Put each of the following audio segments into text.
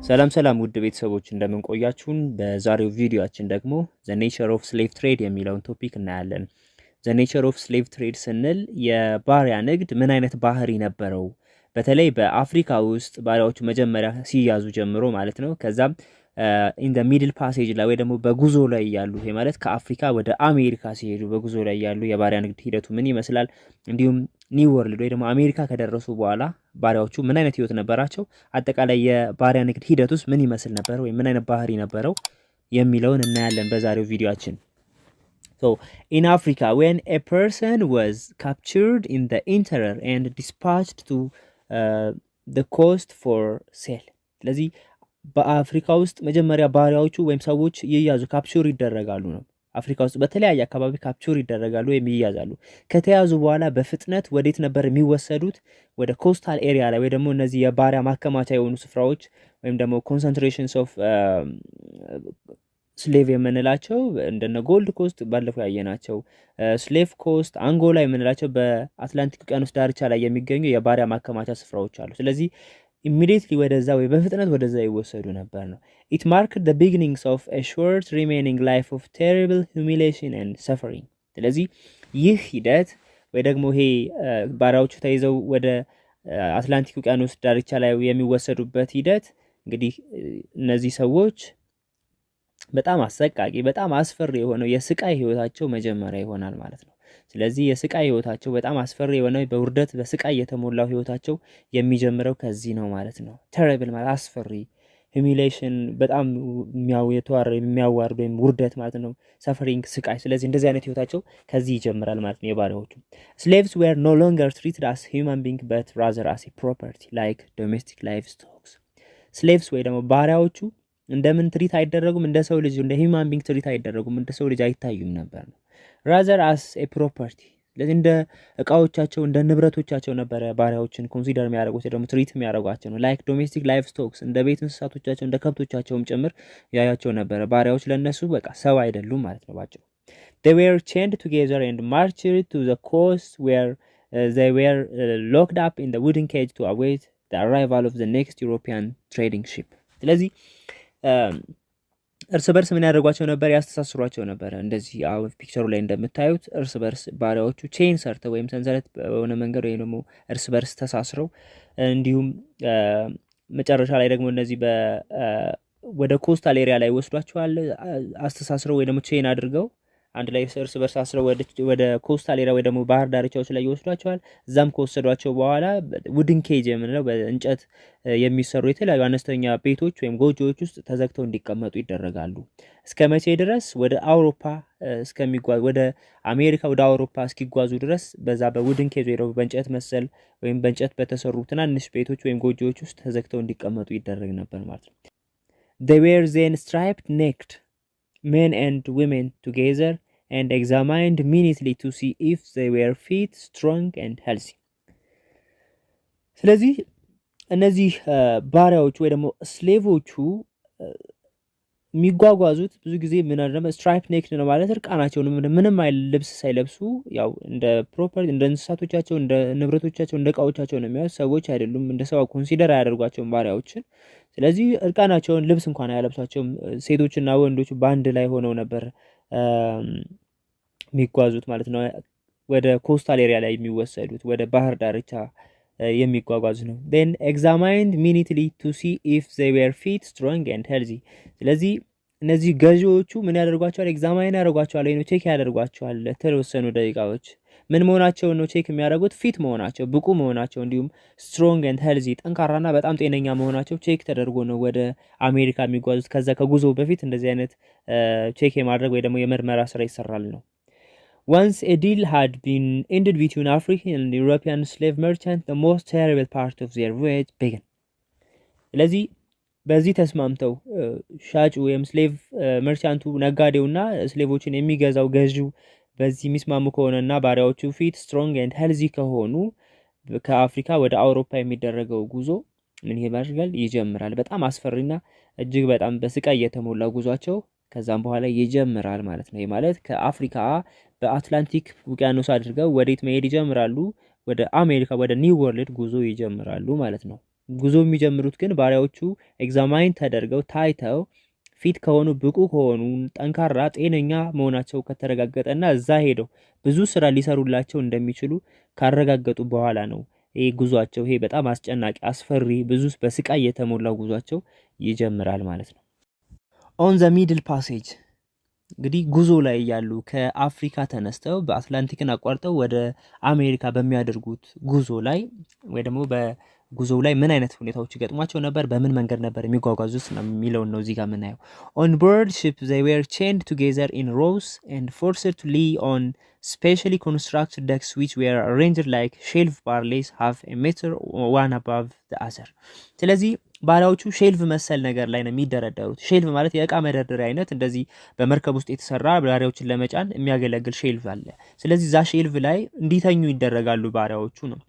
ሰላም ሰላም ውድ ቤተሰቦች እንደምን ቆያችሁን? በዛሬው ቪዲዮአችን ደግሞ the nature of slave trade የሚለውን ቶፒክ እናያለን። the nature of slave trade ስንል የባሪያ ንግድ ምን አይነት ባህሪ ነበረው? በተለይ በአፍሪካ ውስጥ ባሪያዎቹ መጀመሪያ ሲያዙ ጀምሮ ማለት ነው። ከዛም in the middle passage ላይ ወይ ደግሞ በጉዞ ላይ ያሉ ይሄ ማለት ከአፍሪካ ወደ አሜሪካ ሲሄዱ በጉዞ ላይ ያሉ የባሪያ ንግድ ሂደቱ ምን ይመስላል? እንዲሁም ኒው ወርልድ ወይ ደግሞ አሜሪካ ከደረሱ በኋላ ባሪያዎቹ ምን አይነት ህይወት ነበራቸው? አጠቃላይ የባሪያ ንግድ ሂደት ውስጥ ምን ይመስል ነበር ወይ ምን አይነት ባህሪ ነበረው የሚለውን እናያለን በዛሬው ቪዲዮአችን። So in Africa, when a person was captured in the interior and dispatched to the coast for sale. ስለዚህ በአፍሪካ ውስጥ መጀመሪያ ባሪያዎቹ ወይም ሰዎች ይያዙ ካፕቸር ይደረጋሉ ነው። አፍሪካ ውስጥ በተለያየ አካባቢ ካፕቸር ይደረጋሉ ወይም ይያዛሉ። ከተያዙ በኋላ በፍጥነት ወዴት ነበር የሚወሰዱት? ወደ ኮስታል ኤሪያ ላይ ወይ ደግሞ እነዚህ የባሪያ ማከማቻ የሆኑ ስፍራዎች ወይም ደግሞ ኮንሰንትሬሽንስ ኦፍ ስሌቭ የምንላቸው እንደነ ጎልድ ኮስት ባለፈው ያየናቸው፣ ስሌቭ ኮስት፣ አንጎላ የምንላቸው በአትላንቲክ ውቅያኖስ ዳርቻ ላይ የሚገኙ የባሪያ ማከማቻ ስፍራዎች አሉ። ስለዚህ immediately ወደዛ ወይ በፍጥነት ወደዛ ይወሰዱ ነበር ነው። It marked the beginnings of a short remaining life of terrible humiliation and suffering. ስለዚህ ይህ ሂደት ወይ ደግሞ ይሄ ባሪያዎቹ ተይዘው ወደ አትላንቲክ ውቅያኖስ ዳርቻ ላይ የሚወሰዱበት ሂደት እንግዲህ እነዚህ ሰዎች በጣም አሰቃቂ በጣም አስፈሪ የሆነው የስቃይ ህይወታቸው መጀመሪያ ይሆናል ማለት ነው። ስለዚህ የስቃይ ህይወታቸው በጣም አስፈሪ የሆነው በውርደት በስቃይ የተሞላው ህይወታቸው የሚጀምረው ከዚህ ነው ማለት ነው። terrible ማለት አስፈሪ፣ humiliation በጣም የሚያዋርድ ወይም ውርደት ማለት ነው። suffering ስቃይ። ስለዚህ እንደዚህ አይነት ህይወታቸው ከዚህ ይጀምራል ማለት ነው የባሪያዎቹ። slaves were no longer treated as human beings but rather as a property like domestic livestock. slaves ወይ ደግሞ ባሪያዎቹ እንደምን ትሪት አይደረጉም? እንደ ሰው ልጅ እንደ ሂውማን ቢንግ ትሪት አይደረጉም፣ እንደ ሰው ልጅ አይታዩም ነበር ነው። rather as a property ስለዚህ እንደ እቃዎቻቸው እንደ ንብረቶቻቸው ነበር ባሪያዎችን ኮንሲደር የሚያደርጉት ደግሞ ትሪት የሚያደርጓቸው ነው። like domestic livestock እንደ ቤት እንስሳቶቻቸው እንደ ከብቶቻቸውም ጭምር ያያቸው ነበር። ባሪያዎች ለነሱ በቃ ሰው አይደሉም ማለት ነው ባጭሩ። they were chained together and marched to the coast where they were locked up in the wooden cage to await the arrival of the next European trading ship. ስለዚህ እርስ በርስ ምን ያደርጓቸው ነበር? ያስተሳስሯቸው ነበር። እንደዚህ አሁን ፒክቸሩ ላይ እንደምታዩት እርስ በርስ ባሪያዎቹ ቼን ሰርተው ወይም ሰንሰለት በሆነ መንገድ ወይ ደግሞ እርስ በርስ ተሳስረው እንዲሁም መጨረሻ ላይ ደግሞ እነዚህ ወደ ኮስታል ኤሪያ ላይ ወስዷቸዋል አስተሳስረው ወይ ደግሞ ቼን አድርገው አንድ ላይ እርስ በርስ አስረው ወደ ኮስታል ኤሪያ ወይ ደግሞ ባህር ዳርቻዎች ላይ ይወስዷቸዋል። እዛም ከወሰዷቸው በኋላ ውድን ኬጅ የምንለው በእንጨት የሚሰሩ የተለያዩ አነስተኛ ቤቶች ወይም ጎጆዎች ውስጥ ተዘግተው እንዲቀመጡ ይደረጋሉ። እስከ መቼ ድረስ? ወደ አውሮፓ እስከሚጓዝ ወደ አሜሪካ ወደ አውሮፓ እስኪጓዙ ድረስ በዛ በውድን ኬጅ ወይ በእንጨት መሰል ወይም በእንጨት በተሰሩ ትናንሽ ቤቶች ወይም ጎጆዎች ውስጥ ተዘግተው እንዲቀመጡ ይደረግ ነበር ማለት ነው። they were then stripped naked men and women together and examined minutely to see if they were fit, strong and healthy. ስለዚህ እነዚህ ባሪያዎቹ ወይ ደግሞ ስሌቮቹ የሚጓጓዙት ብዙ ጊዜ ምን አይደለም ስትራይፕ ኔክድ ነው ማለት እርቃናቸውን ምንም አይል ልብስ ሳይለብሱ ያው እንደ ፕሮፐርቲ እንደ እንስሳቶቻቸው እንደ ንብረቶቻቸው እንደ እቃዎቻቸው ነው የሚያዩት። ሰዎች አይደሉም፣ እንደ ሰው ኮንሲደር አያደርጓቸውም ባሪያዎችን። ስለዚህ እርቃናቸውን ልብስ እንኳን አያለብሷቸውም። ሴቶችና ወንዶች በአንድ ላይ ሆነው ነበር የሚጓዙት ማለት ነው። ወደ ኮስታል ኤሪያ ላይ የሚወሰዱት ወደ ባህር ዳርቻ የሚጓጓዙ ነው። then examined minutely to see if they were fit, strong and healthy. ስለዚህ እነዚህ ገዢዎቹ ምን ያደርጓቸዋል? ኤግዛማይን ያደርጓቸዋል ወይ ነው ቼክ ያደርጓቸዋል። ለተወሰኑ ደቂቃዎች ምን መሆናቸው ነው ቼክ የሚያደርጉት? ፊት መሆናቸው፣ ብቁ መሆናቸው እንዲሁም ስትሮንግ ኤንድ ሄልዚ ጠንካራና በጣም ጤነኛ መሆናቸው ቼክ ተደርጎ ነው ወደ አሜሪካ የሚጓዙት። ከዛ ከጉዞ በፊት እንደዚህ አይነት ቼክ የማድረግ ወይ ደግሞ የምርመራ ስራ ይሰራል ነው። Once a deal had been ended between African and European slave merchants, the most terrible part of their voyage began. ስለዚህ በዚህ ተስማምተው ሻጩ ወይም ስሌቭ መርቻንቱ ነጋዴውና ስሌቮችን የሚገዛው ገዢው በዚህ የሚስማሙ ከሆነና ባሪያዎቹ ፊት ስትሮንግ ኤንድ ሄልዚ ከሆኑ ከአፍሪካ ወደ አውሮፓ የሚደረገው ጉዞ ምን ይባላል? ይጀምራል። በጣም አስፈሪና እጅግ በጣም በስቃይ የተሞላ ጉዟቸው ከዛም በኋላ ይጀምራል ማለት ነው። ይሄ ማለት ከአፍሪካ በአትላንቲክ ውቅያኖስ አድርገው ወዴት መሄድ ይጀምራሉ? ወደ አሜሪካ ወደ ኒው ወርልድ ጉዞ ይጀምራሉ ማለት ነው። ጉዞ የሚጀምሩት ግን ባሪያዎቹ ኤግዛማይን ተደርገው ታይተው ፊት ከሆኑ ብቁ ከሆኑ ጠንካራ ጤነኛ መሆናቸው ከተረጋገጠና እዛ ሄደው ብዙ ስራ ሊሰሩላቸው እንደሚችሉ ካረጋገጡ በኋላ ነው ይሄ ጉዟቸው ይሄ በጣም አስጨናቂ አስፈሪ ብዙ በስቃይ የተሞላው ጉዟቸው ይጀምራል ማለት ነው። ኦን ዘ ሚድል ፓሴጅ እንግዲህ ጉዞ ላይ ያሉ ከአፍሪካ ተነስተው በአትላንቲክን አቋርጠው ወደ አሜሪካ በሚያደርጉት ጉዞ ላይ ወይ ደግሞ በጉዞው ላይ ምን አይነት ሁኔታዎች ይገጥሟቸው ነበር፣ በምን መንገድ ነበር የሚጓጓዙት ነው የሚለውን ነው እዚህ ጋር የምናየው። on board ship they were chained together in rows and forced to lie on specially constructed decks which were arranged like shelf barrels half a meter one above the other። ስለዚህ ባሪያዎቹ ሼልፍ መሰል ነገር ላይ ነው የሚደረደሩት። ሼልፍ ማለት የእቃ መደርደሪያ አይነት እንደዚህ በመርከብ ውስጥ የተሰራ ባሪያዎችን ለመጫን የሚያገለግል ሼልፍ አለ። ስለዚህ እዛ ሼልፍ ላይ እንዲተኙ ይደረጋሉ ባሪያዎቹ ነው።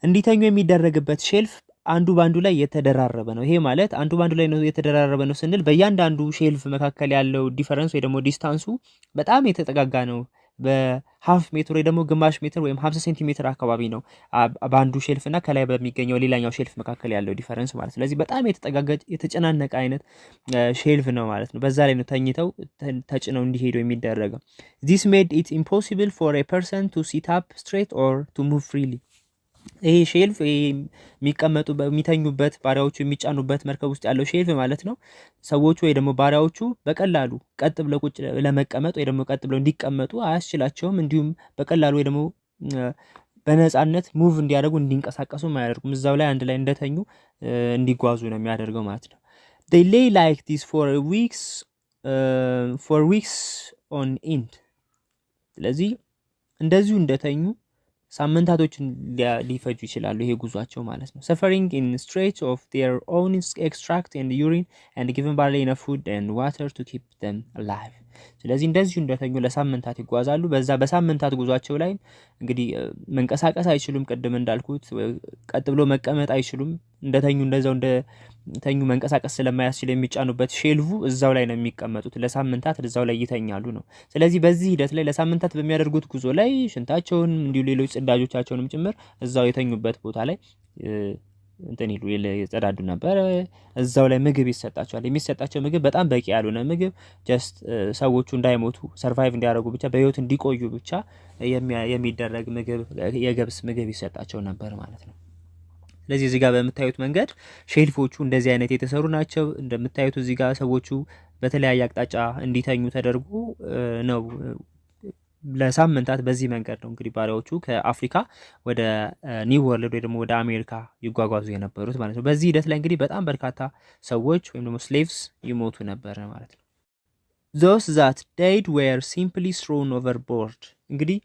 እንዲተኙ የሚደረግበት ሼልፍ አንዱ ባንዱ ላይ የተደራረበ ነው። ይሄ ማለት አንዱ ባንዱ ላይ ነው የተደራረበ ነው ስንል በእያንዳንዱ ሼልፍ መካከል ያለው ዲፈረንስ ወይ ደግሞ ዲስታንሱ በጣም የተጠጋጋ ነው። በሃፍ ሜትር ወይ ደግሞ ግማሽ ሜትር ወይም 50 ሴንቲሜትር አካባቢ ነው በአንዱ ሼልፍ እና ከላይ በሚገኘው ሌላኛው ሼልፍ መካከል ያለው ዲፈረንስ ማለት። ስለዚህ በጣም የተጠጋጋጭ የተጨናነቀ አይነት ሼልፍ ነው ማለት ነው። በዛ ላይ ነው ተኝተው ተጭነው እንዲሄዱ የሚደረገው። this made it impossible for a person to sit up straight or to move freely። ይሄ ሼልፍ የሚቀመጡ የሚተኙበት ባሪያዎቹ የሚጫኑበት መርከብ ውስጥ ያለው ሼልፍ ማለት ነው። ሰዎቹ ወይ ደግሞ ባሪያዎቹ በቀላሉ ቀጥ ብለው ቁጭ ለመቀመጥ ወይ ደግሞ ቀጥ ብለው እንዲቀመጡ አያስችላቸውም። እንዲሁም በቀላሉ ወይ ደግሞ በነፃነት ሙቭ እንዲያደርጉ እንዲንቀሳቀሱ አያደርጉም። እዛው ላይ አንድ ላይ እንደተኙ እንዲጓዙ ነው የሚያደርገው ማለት ነው። they lay like this for weeks on end። ስለዚህ እንደዚሁ እንደተኙ ሳምንታቶችን ሊፈጁ ይችላሉ ይሄ ጉዟቸው ማለት ነው። suffering in stretch of their own extract and urine and given barely enough food and water to keep them alive። ስለዚህ እንደዚሁ እንደተኙ ለሳምንታት ይጓዛሉ። በዛ በሳምንታት ጉዟቸው ላይ እንግዲህ መንቀሳቀስ አይችሉም። ቅድም እንዳልኩት ቀጥ ብሎ መቀመጥ አይችሉም። እንደተኙ እንደዛው እንደተኙ መንቀሳቀስ ስለማያስችል የሚጫኑበት ሼልፉ እዛው ላይ ነው የሚቀመጡት። ለሳምንታት እዛው ላይ ይተኛሉ ነው። ስለዚህ በዚህ ሂደት ላይ ለሳምንታት በሚያደርጉት ጉዞ ላይ ሽንታቸውን እንዲሁ ሌሎች ጽዳጆቻቸውንም ጭምር እዛው የተኙበት ቦታ ላይ እንትን ይሉ ይጸዳዱ ነበር። እዛው ላይ ምግብ ይሰጣቸዋል። የሚሰጣቸው ምግብ በጣም በቂ ያልሆነ ምግብ ጀስት ሰዎቹ እንዳይሞቱ ሰርቫይቭ እንዲያደርጉ ብቻ በህይወት እንዲቆዩ ብቻ የሚደረግ ምግብ የገብስ ምግብ ይሰጣቸው ነበር ማለት ነው። ስለዚህ እዚህ ጋር በምታዩት መንገድ ሼልፎቹ እንደዚህ አይነት የተሰሩ ናቸው። እንደምታዩት እዚህ ጋር ሰዎቹ በተለያየ አቅጣጫ እንዲተኙ ተደርጎ ነው ለሳምንታት በዚህ መንገድ ነው እንግዲህ ባሪያዎቹ ከአፍሪካ ወደ ኒው ወርልድ ወይ ደግሞ ወደ አሜሪካ ይጓጓዙ የነበሩት ማለት ነው። በዚህ ሂደት ላይ እንግዲህ በጣም በርካታ ሰዎች ወይም ደግሞ ስሌቭስ ይሞቱ ነበር ማለት ነው። those that died were simply thrown overboard። እንግዲህ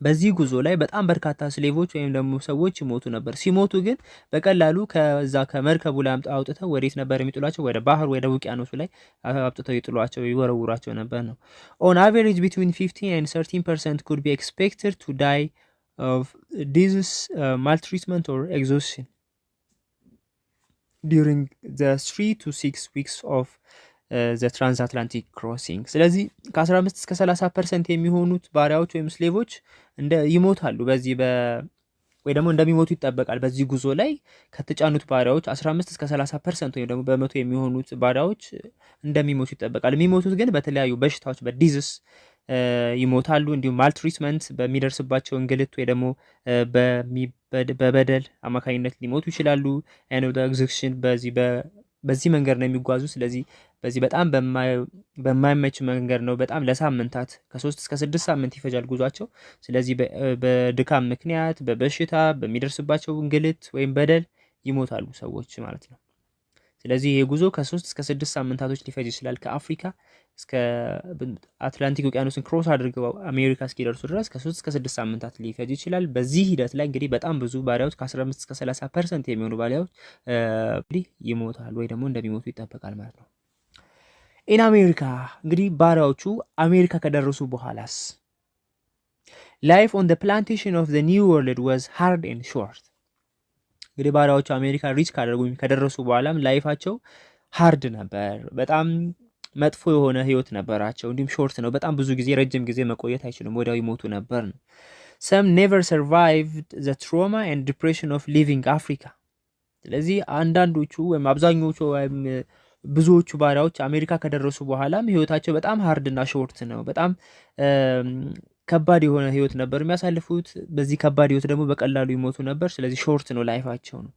በዚህ ጉዞ ላይ በጣም በርካታ ስሌቮች ወይም ደግሞ ሰዎች ይሞቱ ነበር። ሲሞቱ ግን በቀላሉ ከዛ ከመርከቡ ላይ አውጥተው ወዴት ነበር የሚጥሏቸው? ወደ ባህር ወደ ውቅያኖሱ ላይ አውጥተው ይጥሏቸው ይወረውራቸው ነበር ነው። on average between 15 and 13% could be expected to die of disease, maltreatment or exhaustion during the 3 to 6 weeks of the transatlantic crossing። ስለዚህ ከ15 እስከ 30% የሚሆኑት ባሪያዎች ወይም ስሌቮች ይሞታሉ በዚህ ወይ ደግሞ እንደሚሞቱ ይጠበቃል። በዚህ ጉዞ ላይ ከተጫኑት ባሪያዎች 15 እስከ 30% ወይም ደግሞ በመቶ የሚሆኑት ባሪያዎች እንደሚሞቱ ይጠበቃል። የሚሞቱት ግን በተለያዩ በሽታዎች በዲዝስ ይሞታሉ። እንዲሁም ማልትሪትመንት በሚደርስባቸው እንግልት ወይ ደግሞ በበደል አማካኝነት ሊሞቱ ይችላሉ። and exhaustion በዚህ መንገድ ነው የሚጓዙ። ስለዚህ በዚህ በጣም በማይመች መንገድ ነው። በጣም ለሳምንታት ከ3 እስከ 6 ሳምንት ይፈጃል ጉዟቸው። ስለዚህ በድካም ምክንያት በበሽታ በሚደርስባቸው እንግልት ወይም በደል ይሞታሉ ሰዎች ማለት ነው። ስለዚህ ይሄ ጉዞ ከ3 እስከ 6 ሳምንታቶች ሊፈጅ ይችላል። ከአፍሪካ እስከ አትላንቲክ ውቅያኖስን ክሮስ አድርገው አሜሪካ እስኪደርሱ ድረስ ከ3 እስከ 6 ሳምንታት ሊፈጅ ይችላል። በዚህ ሂደት ላይ እንግዲህ በጣም ብዙ ባሪያዎች ከ15 እስከ 30% የሚሆኑ ባሪያዎች እንግዲህ ይሞታሉ ወይ ደግሞ እንደሚሞቱ ይጠበቃል ማለት ነው። ኢን አሜሪካ እንግዲህ ባሪያዎቹ አሜሪካ ከደረሱ በኋላስ ላይፍ ኦን ዘ ፕላንቴሽን ኦፍ ዘ ኒው ወርልድ ዋዝ ሃርድ ኤንድ ሾርት። እንግዲህ ባሪያዎቹ አሜሪካ ሪች ከደረሱ በኋላም ላይፋቸው ሃርድ ነበር። በጣም መጥፎ የሆነ ህይወት ነበራቸው። እንዲሁም ሾርት ነው። በጣም ብዙ ጊዜ ረጅም ጊዜ መቆየት አይችሉም። ወዲያው ይሞቱ ነበር ነው። some never survived the trauma and depression of leaving Africa። ስለዚህ አንዳንዶቹ ወይም አብዛኞቹ ወይም ብዙዎቹ ባሪያዎች አሜሪካ ከደረሱ በኋላም ህይወታቸው በጣም ሃርድ እና ሾርት ነው። በጣም ከባድ የሆነ ህይወት ነበር የሚያሳልፉት። በዚህ ከባድ ህይወት ደግሞ በቀላሉ ይሞቱ ነበር። ስለዚህ ሾርት ነው ላይፋቸው ነው።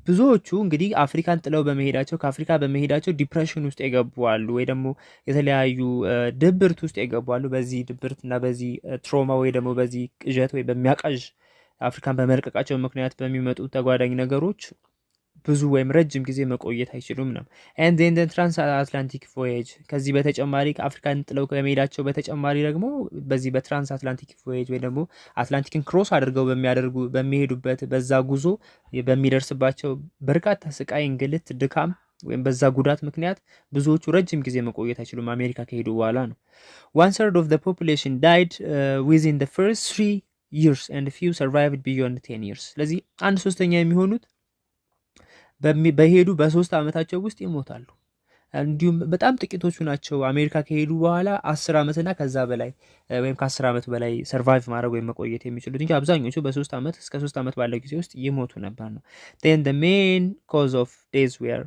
ብዙዎቹ እንግዲህ አፍሪካን ጥለው በመሄዳቸው ከአፍሪካ በመሄዳቸው ዲፕሬሽን ውስጥ የገቡ አሉ፣ ወይ ደግሞ የተለያዩ ድብርት ውስጥ የገቡ አሉ። በዚህ ድብርት እና በዚህ ትሮማ ወይ ደግሞ በዚህ ቅዠት ወይ በሚያቃዥ አፍሪካን በመልቀቃቸው ምክንያት በሚመጡ ተጓዳኝ ነገሮች ብዙ ወይም ረጅም ጊዜ መቆየት አይችሉም ነው። ኤንድ ዘን ትራንስ አትላንቲክ ቮዬጅ ከዚህ በተጨማሪ ከአፍሪካን ጥለው ከመሄዳቸው በተጨማሪ ደግሞ በዚህ በትራንስ አትላንቲክ ቮዬጅ ወይ ደግሞ አትላንቲክን ክሮስ አድርገው በሚሄዱበት በዛ ጉዞ በሚደርስባቸው በርካታ ስቃይ፣ እንግልት፣ ድካም ወይም በዛ ጉዳት ምክንያት ብዙዎቹ ረጅም ጊዜ መቆየት አይችሉም አሜሪካ ከሄዱ በኋላ ነው። 1/3 of the population died within the first 3 years and few survived beyond 10 years። ስለዚህ 1/3 የሚሆኑት በሄዱ በ3 ዓመታቸው ውስጥ ይሞታሉ። እንዲሁም በጣም ጥቂቶቹ ናቸው አሜሪካ ከሄዱ በኋላ 10 ዓመትና ከዛ በላይ ወይም ከ10 ዓመት በላይ ሰርቫይቭ ማድረግ ወይም መቆየት የሚችሉት እንጂ አብዛኞቹ በ3 ዓመት እስከ 3 ዓመት ባለው ጊዜ ውስጥ ይሞቱ ነበር ነው። then the main cause of death were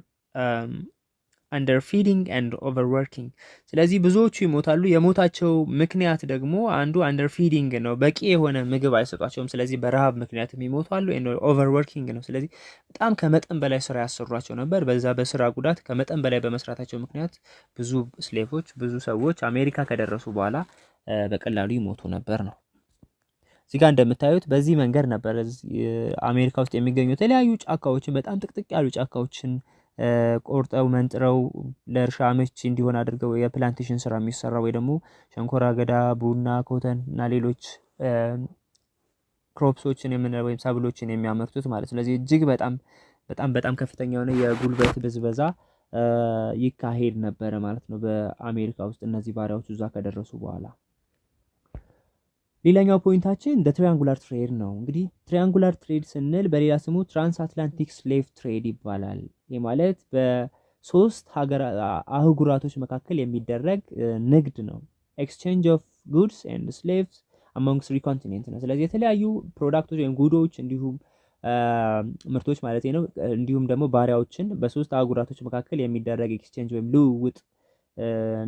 under feeding and overworking። ስለዚህ ብዙዎቹ ይሞታሉ። የሞታቸው ምክንያት ደግሞ አንዱ under feeding ነው፣ በቂ የሆነ ምግብ አይሰጧቸውም። ስለዚህ በረሃብ ምክንያትም ይሞታሉ። overworking ነው፣ ስለዚህ በጣም ከመጠን በላይ ስራ ያሰሯቸው ነበር። በዛ በስራ ጉዳት ከመጠን በላይ በመስራታቸው ምክንያት ብዙ ስሌቮች፣ ብዙ ሰዎች አሜሪካ ከደረሱ በኋላ በቀላሉ ይሞቱ ነበር ነው። እዚህ ጋር እንደምታዩት በዚህ መንገድ ነበር አሜሪካ ውስጥ የሚገኙ የተለያዩ ጫካዎችን፣ በጣም ጥቅጥቅ ያሉ ጫካዎችን ቆርጠው መንጥረው ለእርሻ አመቺ እንዲሆን አድርገው የፕላንቴሽን ስራ የሚሰራ ወይ ደግሞ ሸንኮራ አገዳ፣ ቡና፣ ኮተን እና ሌሎች ክሮፕሶችን ወይም ሰብሎችን የሚያመርቱት ማለት። ስለዚህ እጅግ በጣም ከፍተኛ የሆነ የጉልበት ብዝበዛ ይካሄድ ነበረ ማለት ነው በአሜሪካ ውስጥ እነዚህ ባሪያዎች እዛ ከደረሱ በኋላ። ሌላኛው ፖይንታችን ትሪያንጉላር ትሬድ ነው። እንግዲህ ትሪያንጉላር ትሬድ ስንል በሌላ ስሙ ትራንስ አትላንቲክ ስሌቭ ትሬድ ይባላል። ይህ ማለት በሶስት አህጉራቶች መካከል የሚደረግ ንግድ ነው። ኤክስቼንጅ ኦፍ ጉድስ ኤንድ ስሌቭስ አሞንግ 3 ኮንቲኔንት ነው። ስለዚህ የተለያዩ ፕሮዳክቶች ወይም ጉዶች እንዲሁም ምርቶች ማለት ነው፣ እንዲሁም ደግሞ ባሪያዎችን በሶስት አህጉራቶች መካከል የሚደረግ ኤክስቼንጅ ወይም ልውውጥ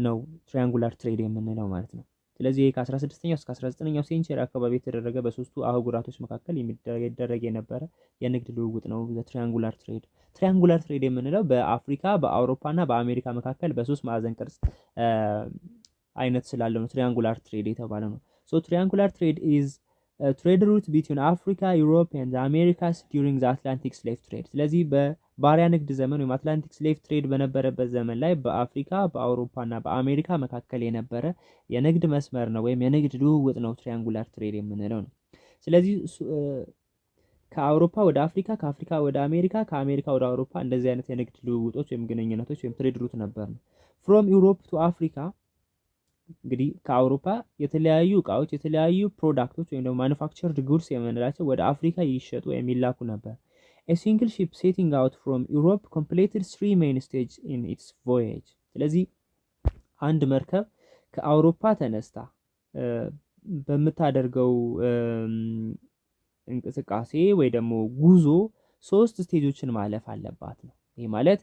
ነው ትሪያንጉላር ትሬድ የምንለው ማለት ነው። ስለዚህ ከ16ኛው እስከ 19ኛው ሴንቸሪ አካባቢ የተደረገ በሶስቱ አህጉራቶች መካከል የሚደረግ የነበረ የንግድ ልውውጥ ነው ትሪያንጉላር ትሬድ። ትሪያንጉላር ትሬድ የምንለው በአፍሪካ በአውሮፓና በአሜሪካ መካከል በሶስት ማዕዘን ቅርጽ አይነት ስላለው ነው ትሪያንጉላር ትሬድ የተባለ ነው። ሶ ትሪያንጉላር ትሬድ ኢዝ ትሬድ ሩት ቢትዊን አፍሪካ፣ ዩሮፕ ኤንድ አሜሪካስ ዱሪንግ ዘ አትላንቲክ ስሌቭ ትሬድ። ስለዚህ ባሪያ ንግድ ዘመን ወይም አትላንቲክ ስሌቭ ትሬድ በነበረበት ዘመን ላይ በአፍሪካ በአውሮፓና በአሜሪካ መካከል የነበረ የንግድ መስመር ነው ወይም የንግድ ልውውጥ ነው ትሪያንጉላር ትሬድ የምንለው ነው። ስለዚህ ከአውሮፓ ወደ አፍሪካ፣ ከአፍሪካ ወደ አሜሪካ፣ ከአሜሪካ ወደ አውሮፓ እንደዚህ አይነት የንግድ ልውውጦች ወይም ግንኙነቶች ወይም ትሬድ ሩት ነበር ነው። ፍሮም ዩሮፕ ቱ አፍሪካ እንግዲህ ከአውሮፓ የተለያዩ እቃዎች የተለያዩ ፕሮዳክቶች ወይም ደግሞ ማኑፋክቸርድ ጉድስ የምንላቸው ወደ አፍሪካ ይሸጡ የሚላኩ ነበር። A single ship setting out from Europe completed 3 main stages in its voyage። ስለዚህ አንድ መርከብ ከአውሮፓ ተነስታ በምታደርገው እንቅስቃሴ ወይ ደግሞ ጉዞ 3 ስቴጆችን ማለፍ አለባት ነው። ይሄ ማለት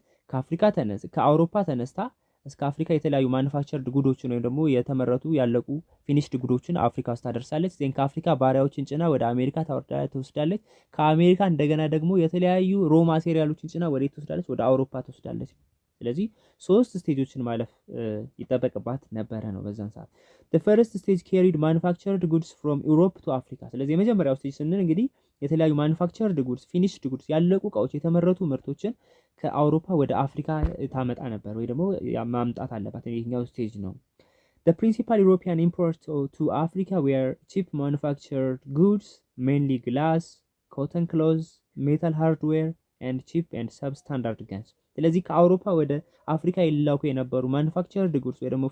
ከአውሮፓ ተነስታ እስከ አፍሪካ የተለያዩ ማኑፋክቸርድ ጉዶችን ወይም ደግሞ የተመረቱ ያለቁ ፊኒሽድ ጉዶችን አፍሪካ ውስጥ ታደርሳለች። ዜን ከአፍሪካ ባሪያዎችን ጭና ወደ አሜሪካ ትወስዳለች። ከአሜሪካ እንደገና ደግሞ የተለያዩ ሮ ማቴሪያሎችን ጭና ወደ ትወስዳለች፣ ወደ አውሮፓ ትወስዳለች። ስለዚህ 3 ስቴጆችን ማለፍ ይጠበቅባት ነበረ ነው በዛን ሰዓት። the first stage carried manufactured goods from Europe to Africa። ስለዚህ የመጀመሪያው ስቴጅ ስንል እንግዲህ የተለያዩ ማኑፋክቸርድ ጉድስ ፊኒሽድ ጉድስ ያለቁ እቃዎች የተመረቱ ምርቶችን ከአውሮፓ ወደ አፍሪካ ታመጣ ነበር ወይ ደግሞ ማምጣት አለባት። ይሄኛው ስቴጅ ነው። The principal European imports to Africa were cheap manufactured goods, mainly glass, cotton clothes, metal hardware and cheap and substandard guns። ስለዚህ ከአውሮፓ ወደ አፍሪካ ይላኩ የነበሩ ማኑፋክቸርድ ጉድስ ወይ ደግሞ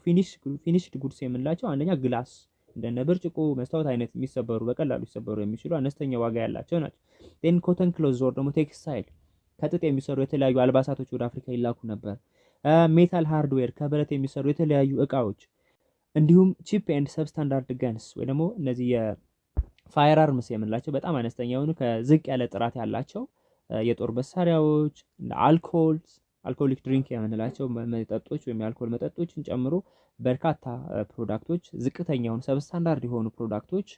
ፊኒሽድ ጉድስ የምንላቸው አንደኛ ግላስ እንደነ ብርጭቆ፣ መስታወት አይነት የሚሰበሩ በቀላሉ ሊሰበሩ የሚችሉ አነስተኛ ዋጋ ያላቸው ናቸው። then cotton clothes or ደግሞ ቴክስታይል ከጥጥ የሚሰሩ የተለያዩ አልባሳቶች ወደ አፍሪካ ይላኩ ነበር። ሜታል ሃርድዌር ከብረት የሚሰሩ የተለያዩ እቃዎች፣ እንዲሁም ቺፕ ኤንድ ሰብስታንዳርድ ገንስ ወይ ደግሞ እነዚህ የፋየር አርምስ የምንላቸው በጣም አነስተኛ የሆኑ ከዝቅ ያለ ጥራት ያላቸው የጦር መሳሪያዎች፣ አልኮሊክ ድሪንክ የምንላቸው መጠጦች ወይም የአልኮል መጠጦችን ጨምሮ በርካታ ፕሮዳክቶች ዝቅተኛውን ሰብስታንዳርድ የሆኑ ፕሮዳክቶች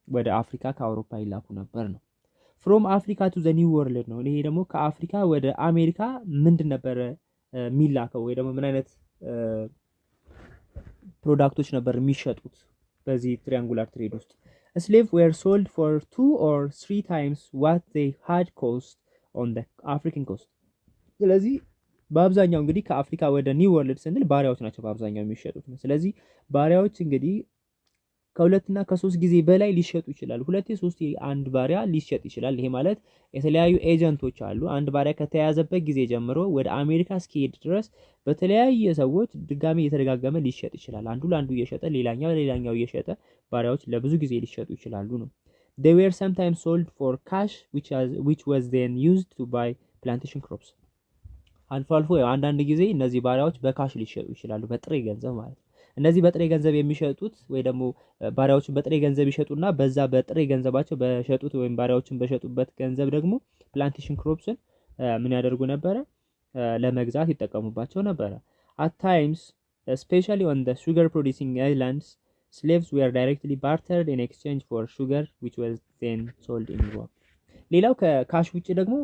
ወደ አፍሪካ ከአውሮፓ ይላኩ ነበር ነው። ፍሮም አፍሪካ ቱ ዘ ኒው ወርልድ ነው። ይሄ ደግሞ ከአፍሪካ ወደ አሜሪካ ምንድን ነበረ የሚላከው ወይ ደግሞ ምን አይነት ፕሮዳክቶች ነበር የሚሸጡት በዚህ ትሪያንጉላር ትሬድ ውስጥ? ስሌቭ ዌር ሶልድ ፎር 2 or 3 times what they had cost on the African coast። ስለዚህ በአብዛኛው እንግዲህ ከአፍሪካ ወደ ኒው ወርልድ ስንል ባሪያዎች ናቸው በአብዛኛው የሚሸጡት ነው። ስለዚህ ባሪያዎች እንግዲህ ከሁለትና ከሶስት ጊዜ በላይ ሊሸጡ ይችላሉ። ሁለቴ ሶስቴ አንድ ባሪያ ሊሸጥ ይችላል። ይሄ ማለት የተለያዩ ኤጀንቶች አሉ። አንድ ባሪያ ከተያዘበት ጊዜ ጀምሮ ወደ አሜሪካ እስኪሄድ ድረስ በተለያየ ሰዎች ድጋሚ እየተደጋገመ ሊሸጥ ይችላል። አንዱ ለአንዱ እየሸጠ ሌላኛው እየሸጠ ባሪያዎች ለብዙ ጊዜ ሊሸጡ ይችላሉ ነው። They were sometimes sold for cash which was then used to buy plantation crops። አልፎ አልፎ አንዳንድ ጊዜ እነዚህ ባሪያዎች በካሽ ሊሸጡ ይችላሉ፣ በጥሬ ገንዘብ ማለት ነው። እነዚህ በጥሬ ገንዘብ የሚሸጡት ወይ ደግሞ ባሪያዎችን በጥሬ ገንዘብ ይሸጡና በዛ በጥሬ ገንዘባቸው በሸጡት ወይም ባሪያዎችን በሸጡበት ገንዘብ ደግሞ ፕላንቴሽን ክሮፕስን ምን ያደርጉ ነበረ? ለመግዛት ይጠቀሙባቸው ነበረ። at times especially on the sugar producing islands slaves were directly bartered in exchange for sugar which was then sold in Europe። ሌላው ከካሽ ውጪ ደግሞ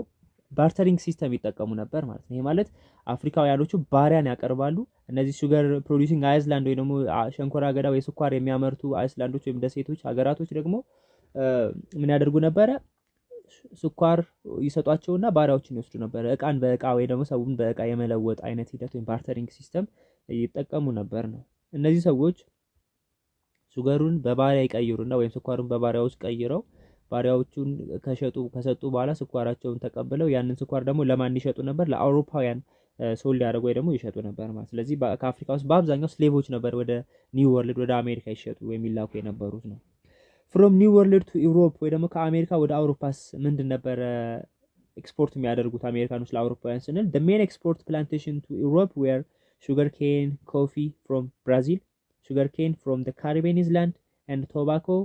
ባርተሪንግ ሲስተም ይጠቀሙ ነበር ማለት ነው። ይሄ ማለት አፍሪካውያኖቹ ባሪያን ያቀርባሉ። እነዚህ ሹገር ፕሮዲዩሲንግ አይስላንድ ወይ ደግሞ ሸንኮራ አገዳ ወይ ስኳር የሚያመርቱ አይስላንዶች ወይም ደሴቶች ሀገራቶች ደግሞ ምን ያደርጉ ነበረ? ስኳር ይሰጧቸውና ባሪያዎችን ይወስዱ ነበረ። እቃን በእቃ ወይ ደግሞ ሰውን በእቃ የመለወጥ አይነት ሂደት ወይም ባርተሪንግ ሲስተም ይጠቀሙ ነበር ነው። እነዚህ ሰዎች ሹገሩን በባሪያ ይቀይሩና ወይም ስኳሩን በባሪያዎች ቀይረው ባሪያዎቹን ከሰጡ በኋላ ስኳራቸውን ተቀብለው ያንን ስኳር ደግሞ ለማን ይሸጡ ነበር? ለአውሮፓውያን ሶልድ ያደርጉ ወይ ደግሞ ይሸጡ ነበር ማለት። ስለዚህ ከአፍሪካ ውስጥ በአብዛኛው ስሌቮች ነበር ወደ ኒው ወርልድ ወደ አሜሪካ ይሸጡ ወይም ይላኩ የነበሩት ነው። ፍሮም ኒው ወርልድ ቱ ኢሮፕ ወይ ደግሞ ከአሜሪካ ወደ አውሮፓስ ምንድን ነበር ኤክስፖርት የሚያደርጉት አሜሪካኖች ለአውሮፓውያን ስንል? the main export plantation to Europe were sugarcane, coffee from Brazil, sugarcane from the Caribbean island and tobacco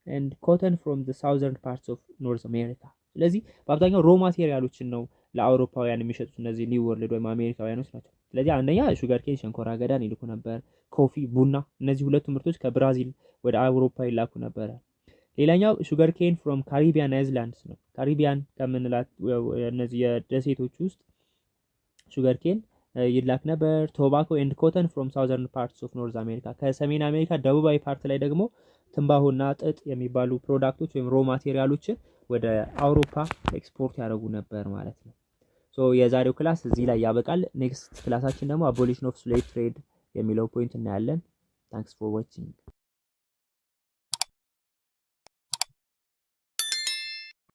and cotton from the southern parts of North America። ስለዚህ በአብዛኛው ሮ ማቴሪያሎችን ነው ለአውሮፓውያን የሚሸጡት እነዚህ ኒው ወርልድ ወይም አሜሪካውያኖች ናቸው። ስለዚህ አንደኛ ሹገር ኬን ሸንኮራ አገዳን ይልኩ ነበር፣ ኮፊ፣ ቡና፣ እነዚህ ሁለቱ ምርቶች ከብራዚል ወደ አውሮፓ ይላኩ ነበር። ሌላኛው ሹገር ኬን ፍሮም ካሪቢያን አይስላንድስ ነው። ካሪቢያን ከምንላት እነዚህ የደሴቶች ውስጥ ሹገር ኬን ይላክ ነበር። ቶባኮ ኤንድ ኮተን ፍሮም ሳውዘርን ፓርትስ ኦፍ ኖርዝ አሜሪካ፣ ከሰሜን አሜሪካ ደቡባዊ ፓርት ላይ ደግሞ ትንባሆና ጥጥ የሚባሉ ፕሮዳክቶች ወይም ሮ ማቴሪያሎችን ወደ አውሮፓ ኤክስፖርት ያደርጉ ነበር ማለት ነው። ሶ የዛሬው ክላስ እዚህ ላይ ያበቃል። ኔክስት ክላሳችን ደግሞ አቦሊሽን ኦፍ ስሌቭ ትሬድ የሚለው ፖይንት እናያለን። ታንክስ ፎር ዋቺንግ።